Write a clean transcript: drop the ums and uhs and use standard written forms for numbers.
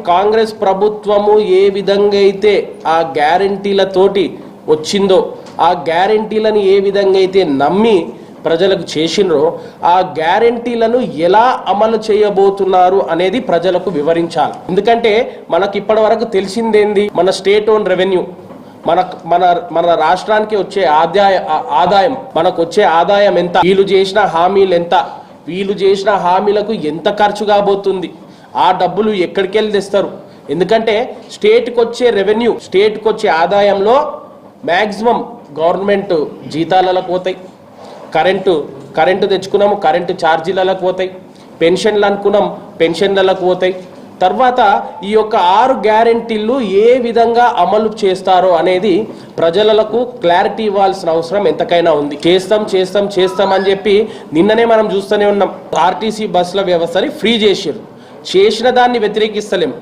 కాంగ్రెస్ ప్రభుత్వము ఏ విధంగా అయితే ఆ గ్యారెంటీలతోటి వచ్చిందో, ఆ గ్యారెంటీలను ఏ విధంగా అయితే నమ్మి ప్రజలకు చేసినరో, ఆ గ్యారెంటీలను ఎలా అమలు చేయబోతున్నారు అనేది ప్రజలకు వివరించాలి. ఎందుకంటే మనకి ఇప్పటివరకు తెలిసిందేంది, మన స్టేట్ ఓన్ రెవెన్యూ, మన మన మన రాష్ట్రానికి వచ్చే ఆదాయం, మనకు వచ్చే ఆదాయం ఎంత, వీళ్ళు చేసిన హామీలు ఎంత, వీళ్ళు చేసిన హామీలకు ఎంత ఖర్చు కాబోతుంది, ఆ డబ్బులు ఎక్కడికి వెళ్ళి తెస్తారు. ఎందుకంటే స్టేట్కి వచ్చే రెవెన్యూ, స్టేట్కి వచ్చే ఆదాయంలో మ్యాక్సిమం గవర్నమెంట్ జీతాలకు పోతాయి, కరెంటు తెచ్చుకున్నాము కరెంటు ఛార్జీలకు పోతాయి, పెన్షన్లు అనుకున్నాం పెన్షన్లకు పోతాయి. తర్వాత ఈ యొక్క 6 గ్యారెంటీలు ఏ విధంగా అమలు చేస్తారో అనేది ప్రజలకు క్లారిటీ ఇవ్వాల్సిన అవసరం ఎంతకైనా ఉంది. చేస్తాం అని చెప్పి నిన్ననే మనం చూస్తూనే ఉన్నాం. ఆర్టీసీ బస్సుల వ్యవస్థని ఫ్రీ చేసిన దాన్ని వ్యతిరేకిస్తలేం.